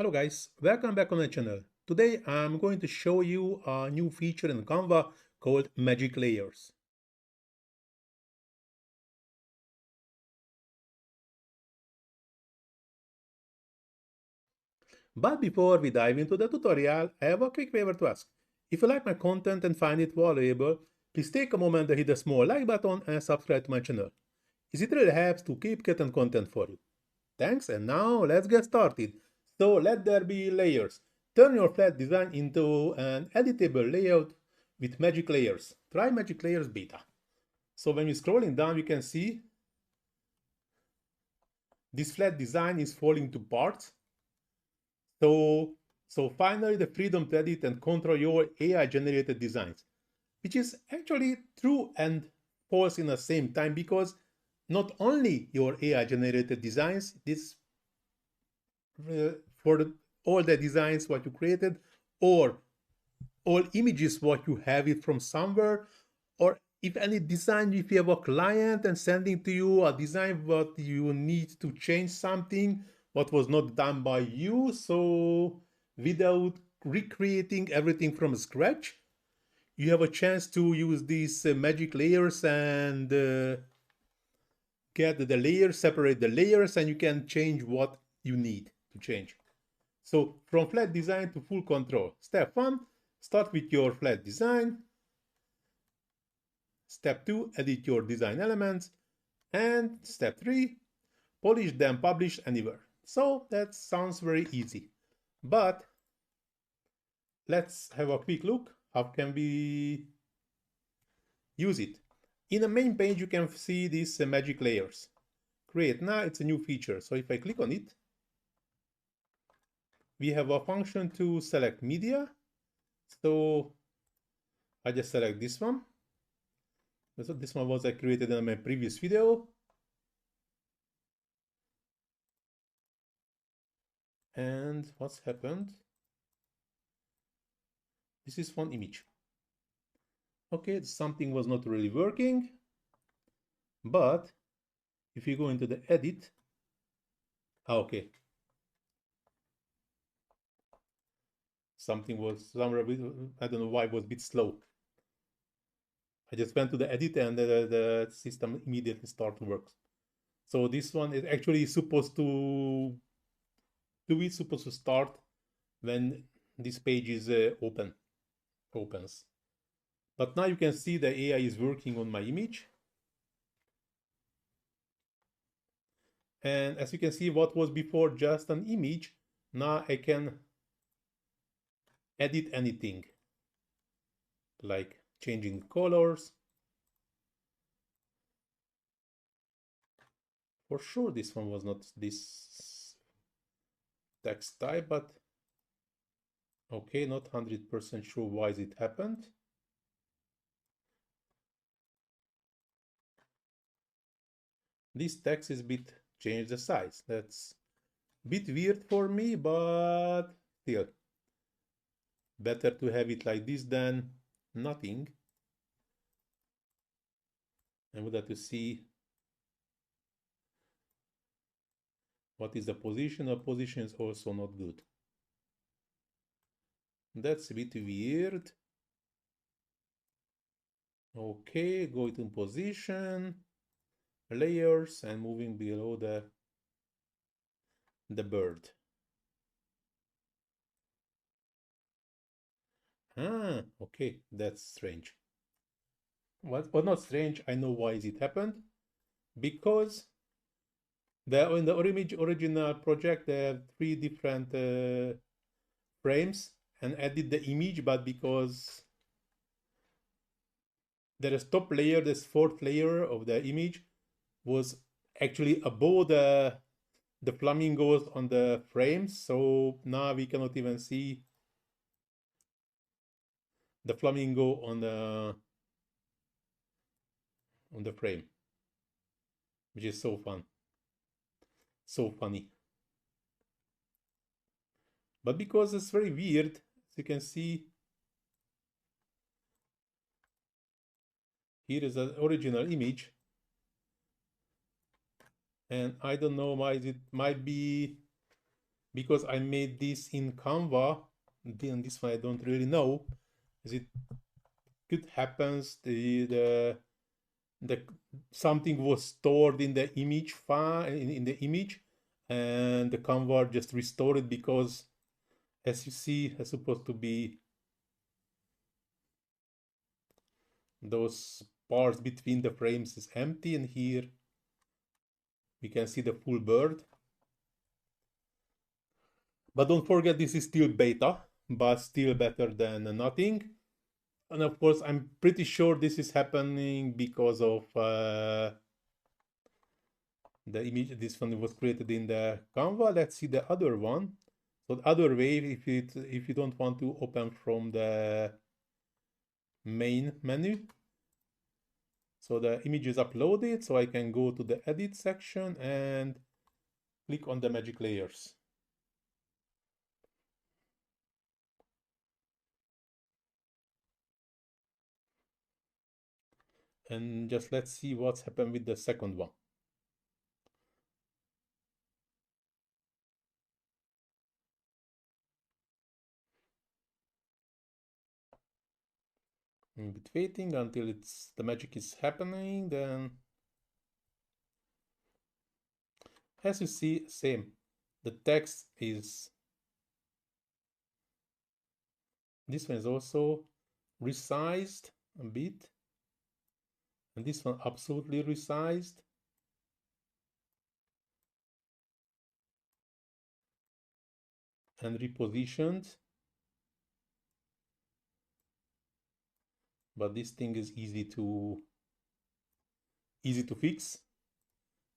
Hello guys, welcome back on my channel. Today I'm going to show you a new feature in Canva called Magic Layers. But before we dive into the tutorial, I have a quick favor to ask. If you like my content and find it valuable, please take a moment to hit the small like button and subscribe to my channel. It really helps to keep getting content for you. Thanks, and now let's get started. So let there be layers. Turn your flat design into an editable layout with Magic Layers. Try Magic Layers Beta. So when you're scrolling down, you can see this flat design is falling to parts. So finally, the freedom to edit and control your AI-generated designs, which is actually true and false in the same time, because not only your AI-generated designs, this all the designs what you created, or all images what you have it from somewhere, or if any design, if you have a client and sending to you a design what you need to change something what was not done by you, so without recreating everything from scratch, you have a chance to use these magic layers and get the layers, separate the layers, and you can change what you need to change. So from flat design to full control. Step 1, start with your flat design. Step 2, edit your design elements. And step 3, polish them, publish anywhere. So that sounds very easy. But let's have a quick look. How can we use it? In the main page, you can see these magic layers. Create now, it's a new feature. So if I click on it, we have a function to select media. So I just select this one. So this one was I created in my previous video. And what's happened? This is one image. Okay, something was not really working. But if you go into the edit, okay. Something was somewhere, I don't know why it was a bit slow. I just went to the edit and the system immediately started to work. So this one is actually supposed to start when this page is opens. But now you can see the AI is working on my image. And as you can see, what was before just an image, now I can edit anything, like changing colors. For sure, this one was not this text type, but okay, not 100% sure why it happened. This text is a bit changed the size. That's a bit weird for me, but still better to have it like this than nothing. I would like to see what is the position. The position is also not good. That's a bit weird. Okay, go to position, layers, and moving below the bird. Ah, okay, that's strange. Well, not strange, I know why it happened. Because in the original project, they have 3 different frames and edit the image, but because there is top layer, this 4th layer of the image was actually above the flamingos on the frames, so now we cannot even see the flamingo on the frame, which is so funny. But because it's very weird, as you can see, here is an original image, and I don't know why it might be because I made this in Canva, then this one I don't really know, as it could happens the something was stored in the image file in the image, and the Canva just restored it because, as you see, it's supposed to be those parts between the frames is empty, and here we can see the full bird. But don't forget, this is still beta, but still better than nothing. And of course, I'm pretty sure this is happening because of the image. This one was created in the Canva. Let's see the other one. So the other way, if you don't want to open from the main menu, so the image is uploaded, so I can go to the edit section and click on the magic layers. And just let's see what's happened with the second one. I'm a bit waiting until the magic is happening. Then, as you see, same. The text is, this one is also resized a bit, and this one absolutely resized. And repositioned. But this thing is easy to fix.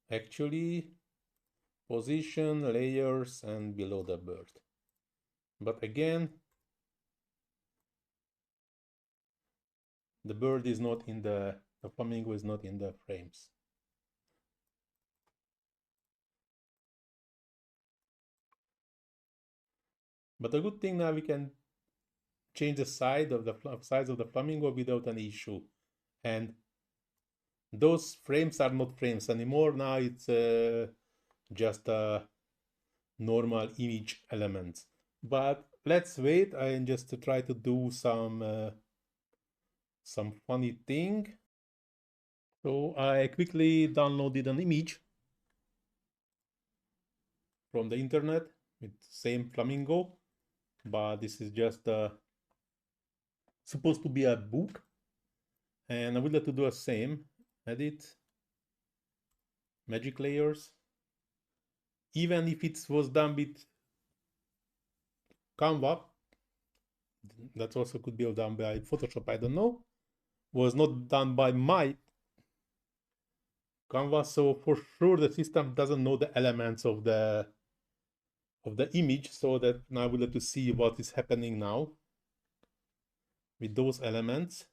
Actually, position, layers, and below the bird. But again, the bird is not in the flamingo is not in the frames. But the good thing now, we can change the size of the flamingo without an issue. And those frames are not frames anymore. Now it's just a normal image elements. But let's wait and just to try to do some funny thing. So I quickly downloaded an image from the internet with same flamingo, but this is just supposed to be a book, and I would like to do the same. Edit, magic layers. Even if it was done with Canva, that also could be done by Photoshop, I don't know. Was not done by my Canva, so for sure the system doesn't know the elements of the image. So that now I would like to see what is happening now with those elements.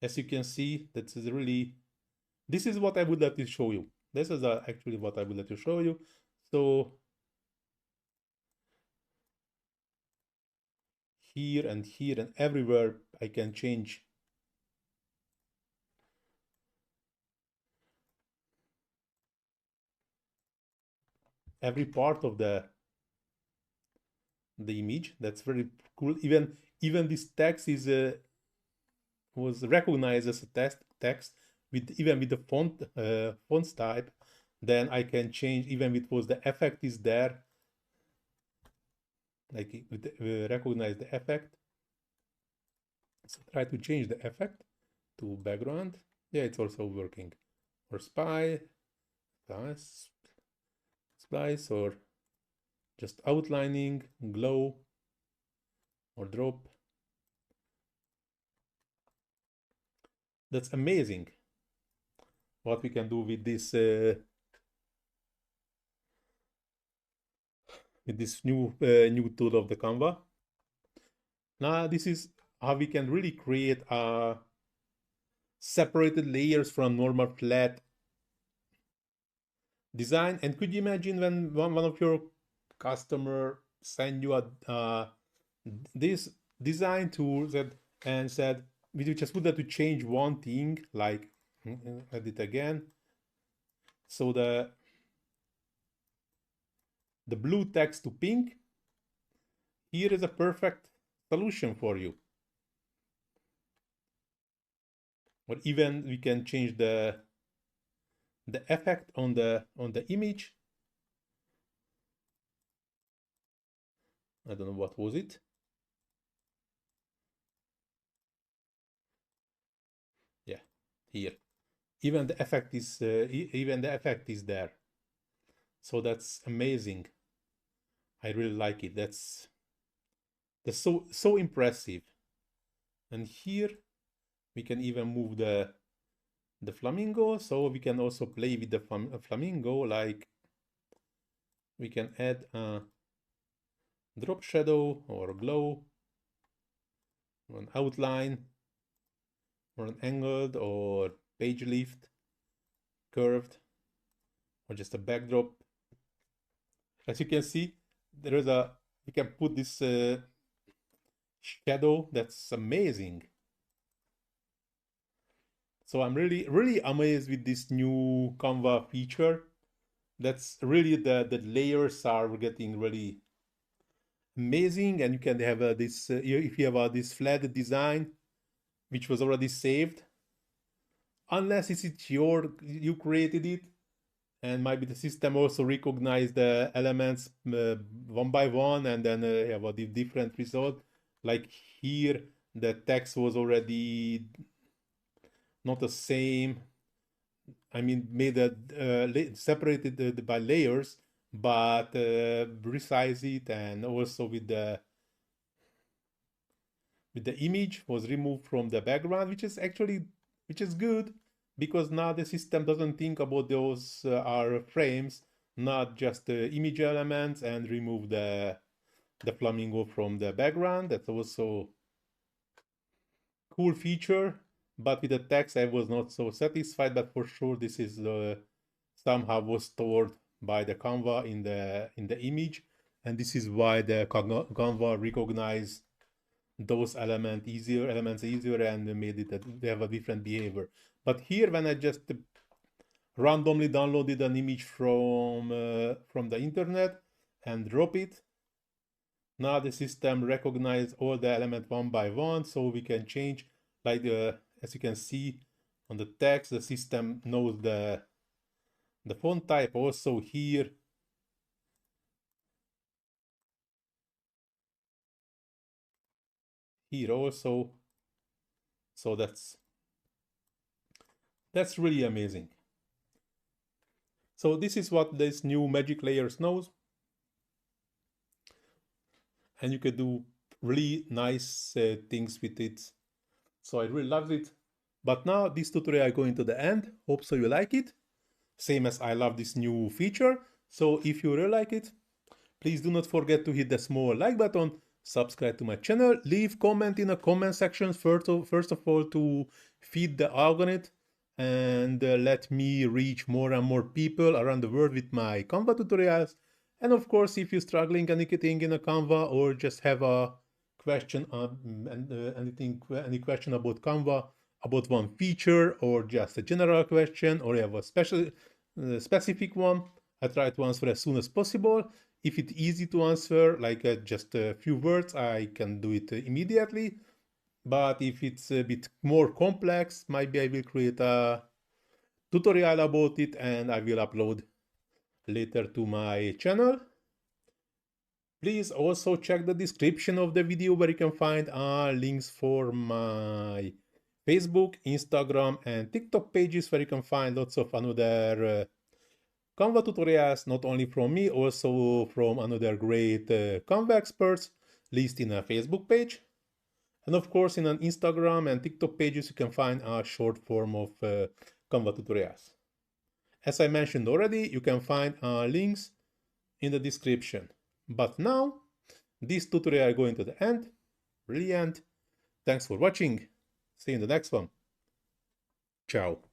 As you can see, that is really, this is what I would like to show you. This is actually what I would like to show you. So here and everywhere I can change every part of the image. That's very cool. Even this text is was recognized as a text with the font type. Then I can change, even if it was the effect is there, like recognize the effect. So try to change the effect to background. Yeah, it's also working. Or splice, or just outlining, glow, or drop. That's amazing what we can do with this new tool of the Canva. Now this is how we can really create separated layers from normal flat design. And could you imagine when one of your customer send you this design tool and said, we just would like to change one thing, like edit again, So the blue text to pink, here is a perfect solution for you. Or even we can change the effect on the image. I don't know what was it. Yeah, here. Even the effect is there. So that's amazing. I really like it. That's so impressive. And here we can even move the flamingo, so we can also play with the flamingo, like we can add a drop shadow or glow, or an outline, or an angled or page lift, curved, or just a backdrop. As you can see, there is we can put this shadow. That's amazing. So I'm really amazed with this new Canva feature. That's really the layers are getting really amazing, and you can have this if you have this flat design which was already saved, unless it's you created it, and maybe the system also recognize the elements one by one, and then have a different result. Like here, the text was already not the same. I mean, made separated by layers, but resize it, and also with the image was removed from the background, which is good, because now the system doesn't think about those are frames, not just the image elements, and remove the flamingo from the background. That's also cool feature. But with the text I was not so satisfied, but for sure this is somehow was stored by the Canva in the image, and this is why the Canva recognized those elements easier and made it that they have a different behavior. But here, when I just randomly downloaded an image from the internet and drop it, now the system recognizes all the elements one by one, so we can change, like as you can see on the text, the system knows the font type. Also here also. So that's really amazing. So this is what this new magic layers knows, and you can do really nice things with it. So I really love it. But now this tutorial is going to the end. Hope so you like it, same as I love this new feature. So if you really like it, please do not forget to hit the small like button, subscribe to my channel, leave comment in the comment section first of all to feed the algorithm, and let me reach more and more people around the world with my Canva tutorials. And of course, if you're struggling anything in a Canva, or just have a question any question about Canva, about one feature, or just a general question, or you have a specific one, I try to answer as soon as possible. If it's easy to answer, like just a few words, I can do it immediately. But if it's a bit more complex, maybe I will create a tutorial about it, and I will upload later to my channel. Please also check the description of the video, where you can find links for my Facebook, Instagram, and TikTok pages, where you can find lots of another Canva tutorials, not only from me, also from another great Canva experts, listed in a Facebook page. And of course, in an Instagram and TikTok pages, you can find a short form of Canva tutorials. As I mentioned already, you can find links in the description. But now, this tutorial is going to the end, really end. Thanks for watching. See you in the next one. Ciao.